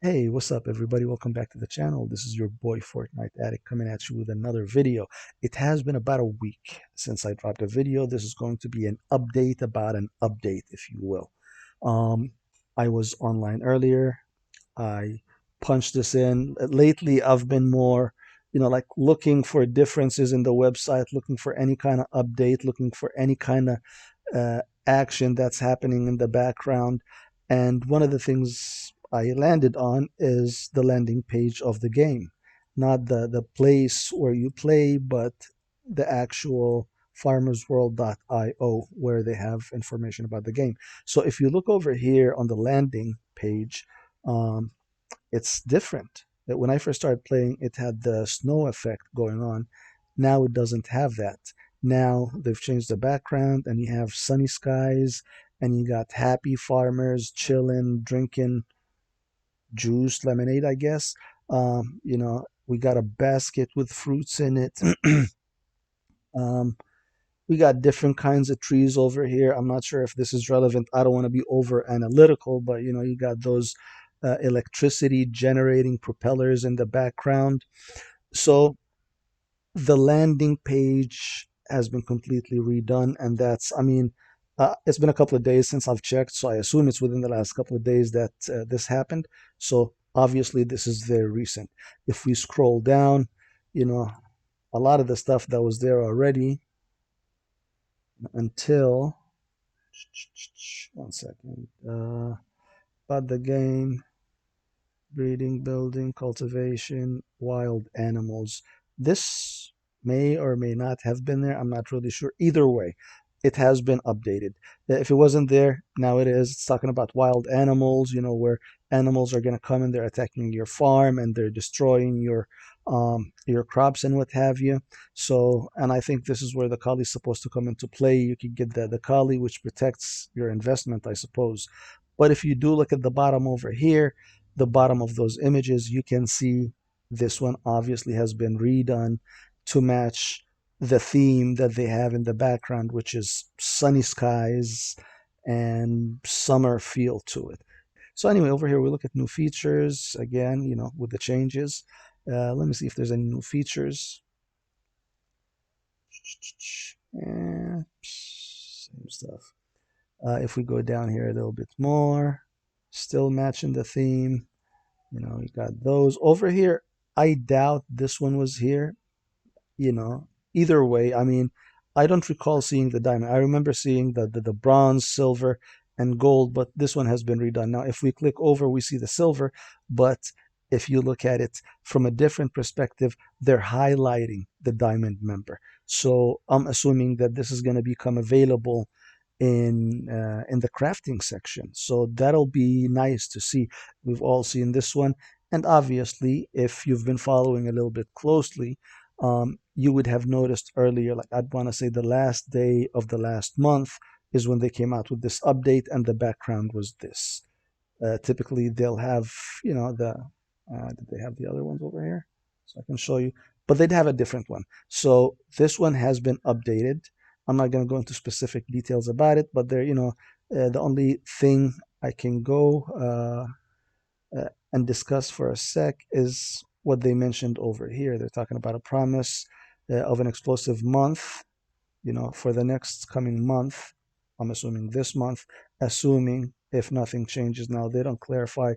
Hey, what's up, everybody? Welcome back to the channel. This is your boy Fortnite Addict coming at you with another video. It has been about a week since I dropped a video. This is going to be an update about an update, if you will. Um, I was online earlier. I punched this in. Lately, I've been more, like looking for differences in the website, looking for any kind of update, looking for any kind of action that's happening in the background. And one of the things I landed on is the landing page of the game, not the place where you play, but the actual farmersworld.io where they have information about the game. So if you look over here on the landing page, um, it's different. That when I first started playing, it had the snow effect going on. Now it doesn't have that. Now they've changed the background, and you have sunny skies, and you got happy farmers chilling, drinking juice, lemonade, I guess. We got a basket with fruits in it. um, we got different kinds of trees over here. I'm not sure if this is relevant. I don't want to be over analytical, but you got those electricity generating propellers in the background. So the landing page has been completely redone, and it's been a couple of days since I've checked, so I assume it's within the last couple of days that this happened. So obviously, this is very recent. If we scroll down, you know, a lot of the stuff that was there already until one second. About the game, breeding, building, cultivation, wild animals. This may or may not have been there. I'm not really sure. Either way, it has been updated. If it wasn't there, now it is. It's talking about wild animals, where animals are going to come and they're attacking your farm and they're destroying your crops and what have you. So, and I think this is where the collie is supposed to come into play. You can get the collie, which protects your investment, I suppose. But if you do look at the bottom over here, the bottom of those images, you can see this one obviously has been redone to match the theme that they have in the background, which is sunny skies and summer feel to it. So anyway, over here we look at new features again, with the changes. Let me see if there's any new features. Same stuff. If we go down here a little bit more, still matching the theme. You got those over here. I doubt this one was here. you know Either way, I don't recall seeing the diamond. I remember seeing the bronze, silver, and gold, but this one has been redone. Now if we click over, we see the silver, but if you look at it from a different perspective, they're highlighting the diamond member. So I'm assuming that this is going to become available in the crafting section, so that'll be nice to see. We've all seen this one, and obviously if you've been following a little bit closely, you would have noticed earlier, like I'd want to say the last day of the last month is when they came out with this update, and the background was this. Typically they'll have, the did they have the other ones over here so I can show you? But they'd have a different one. So this one has been updated. I'm not going to go into specific details about it, but the only thing I can go and discuss for a sec is what they mentioned over here. They're talking about a promise of an explosive month, for the next coming month. I'm assuming this month, assuming if nothing changes. Now, they don't clarify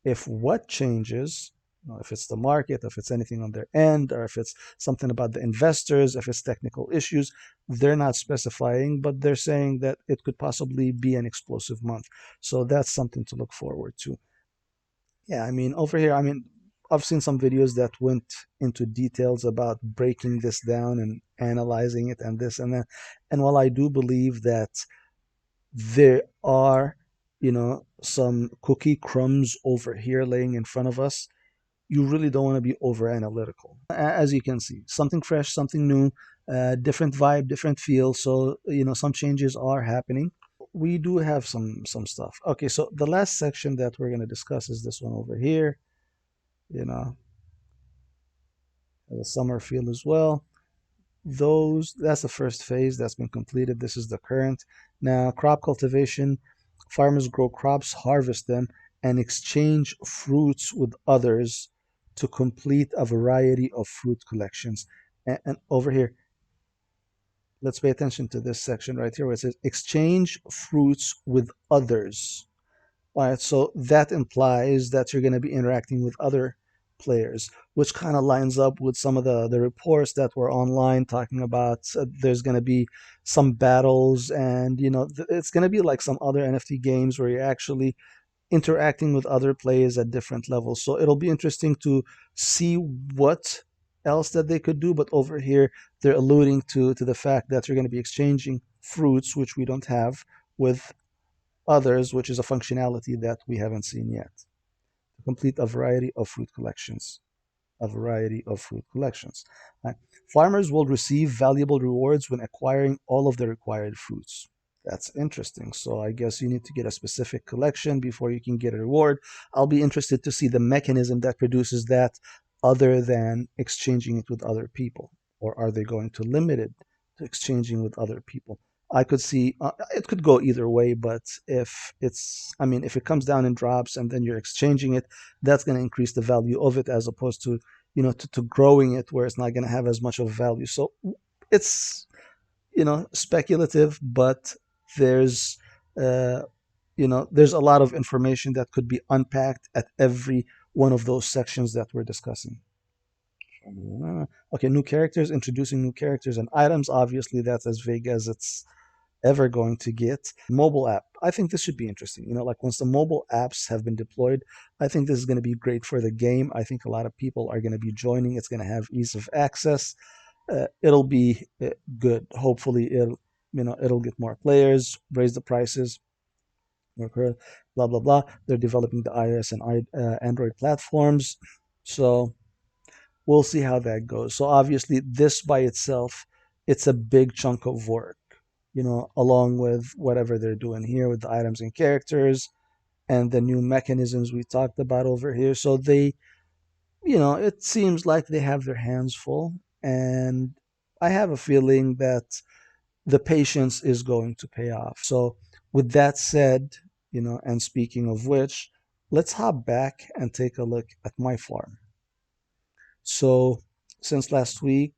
if what changes, if it's the market, if it's anything on their end, or if it's something about the investors, if it's technical issues. They're not specifying, but they're saying that it could possibly be an explosive month. So that's something to look forward to. Yeah, over here, I've seen some videos that went into details about breaking this down and analyzing it and this and that. And while I do believe that there are, some cookie crumbs over here laying in front of us, you really don't want to be over analytical. As you can see, something fresh, something new, different vibe, different feel. So, some changes are happening. We do have some stuff. Okay, so the last section that we're going to discuss is this one over here. You know, the summer feel as well. That's the first phase that's been completed. This is the current. Now, crop cultivation. Farmers grow crops, harvest them, and exchange fruits with others to complete a variety of fruit collections. And over here, let's pay attention to this section right here where it says exchange fruits with others. All right, so that implies that you're going to be interacting with other players, which kind of lines up with some of the reports that were online talking about there's going to be some battles, and it's going to be like some other NFT games where you're actually interacting with other players at different levels. So it'll be interesting to see what else that they could do. But over here, they're alluding to the fact that you're going to be exchanging fruits, which we don't have, with others, which is a functionality that we haven't seen yet, to complete a variety of fruit collections. A variety of fruit collections. Uh, Farmers will receive valuable rewards when acquiring all of the required fruits. That's interesting. So I guess you need to get a specific collection before you can get a reward. I'll be interested to see the mechanism that produces that other than exchanging it with other people. Or are they going to limit it to exchanging with other people? I could see it could go either way, but if it comes down in drops and then you're exchanging it, that's going to increase the value of it as opposed to to growing it where it's not going to have as much of value. So it's speculative, but there's uh, there's a lot of information that could be unpacked at every one of those sections that we're discussing. Okay, new characters, introducing new characters and items. Obviously, that's as vague as it's ever going to get. Mobile app. I think this should be interesting. Like once the mobile apps have been deployed, I think this is going to be great for the game. I think a lot of people are going to be joining. It's going to have ease of access. It'll be good. Hopefully, it'll get more players, raise the prices, blah blah blah. They're developing the iOS and Android platforms, so we'll see how that goes. So obviously, this by itself, it's a big chunk of work, along with whatever they're doing here with the items and characters and the new mechanisms we talked about over here. So it seems like they have their hands full, and I have a feeling that the patience is going to pay off. So with that said, and speaking of which, let's hop back and take a look at my farm. So since last week,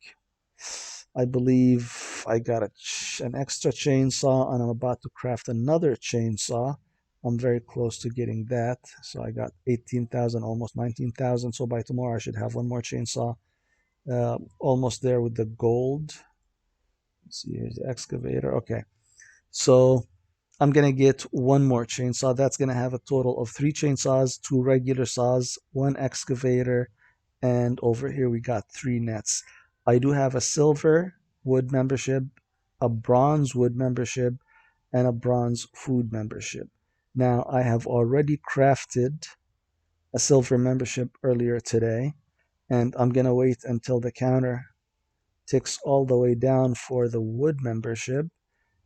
I believe I got an extra chainsaw and I'm about to craft another chainsaw. I'm very close to getting that. So I got 18,000, almost 19,000. So by tomorrow I should have one more chainsaw. Almost there with the gold. Let's see, here's the excavator. Okay. So I'm gonna get one more chainsaw. That's gonna have a total of 3 chainsaws, 2 regular saws, 1 excavator, and over here we got 3 nets. I do have a silver wood membership, a bronze wood membership, and a bronze food membership. Now I have already crafted a silver membership earlier today, and I'm gonna wait until the counter ticks all the way down for the wood membership,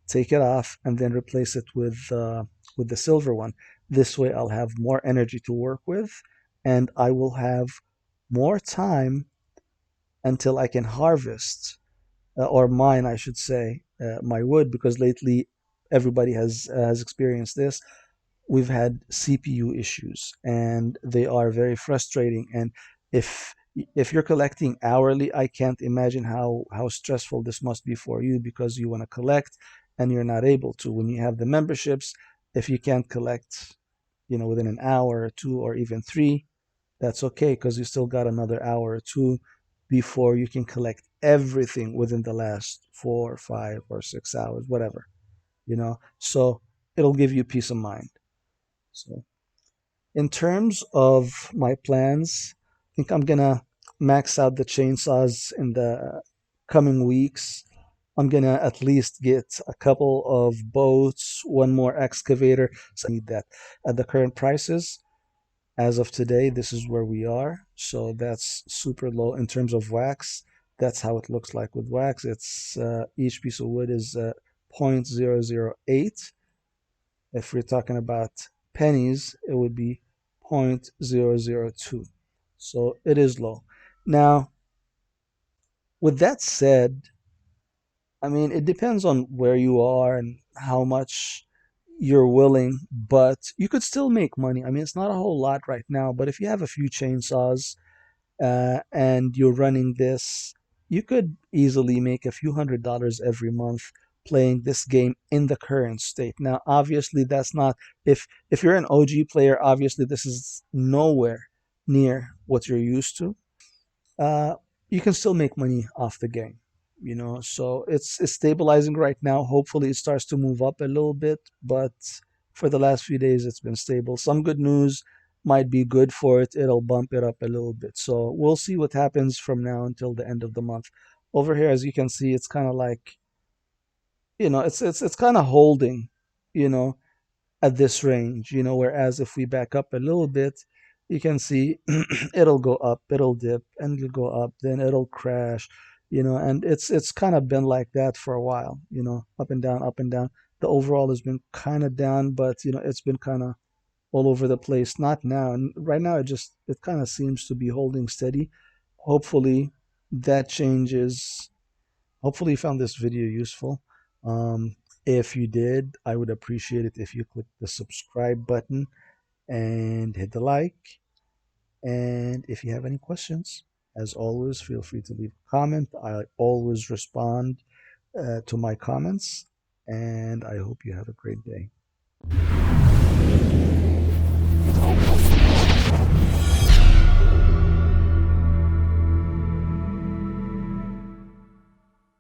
take it off, and then replace it with the silver one. This way I'll have more energy to work with, and I will have more time until I can harvest or mine, I should say, my wood, because lately everybody has experienced this. We've had CPU issues, and they are very frustrating. And if if you're collecting hourly, I can't imagine how stressful this must be for you because you want to collect and you're not able to. When you have the memberships, if you can't collect, within an hour or two or even three, that's okay because you still got another hour or two before you can collect everything within the last 4, 5, or 6 hours, whatever, So it'll give you peace of mind. So in terms of my plans, I think I'm gonna max out the chainsaws in the coming weeks. I'm gonna at least get a couple of boats, one more excavator. So I need that. At the current prices, as of today, this is where we are. So that's super low in terms of wax. That's how it looks like with wax. It's each piece of wood is 0.008. If we're talking about pennies, it would be 0.002. So it is low. Now, with that said, I mean, it depends on where you are and how much you're willing, but you could still make money. I mean, it's not a whole lot right now, but if you have a few chainsaws and you're running this, you could easily make a few $100s every month playing this game in the current state. Now, obviously, that's not if you're an OG player, obviously this is nowhere near what you're used to. uh, you can still make money off the game, you know. So it's stabilizing right now. Hopefully, it starts to move up a little bit, but for the last few days, it's been stable. Some good news might be good for it. It'll bump it up a little bit. So we'll see what happens from now until the end of the month. Over here, as you can see, it's kind of like, you know, it's kind of holding, you know, at this range, you know, whereas if we back up a little bit, you can see it'll go up, it'll dip, and it'll go up, then it'll crash, you know, and it's kind of been like that for a while, you know, up and down, up and down. The overall has been kind of down, but you know, it's been kind of all over the place. Not now. And right now it kind of seems to be holding steady. Hopefully that changes. Hopefully you found this video useful. If you did, I would appreciate it if you click the subscribe button and hit the like. And if you have any questions, as always, feel free to leave a comment. I always respond to my comments, and I hope you have a great day.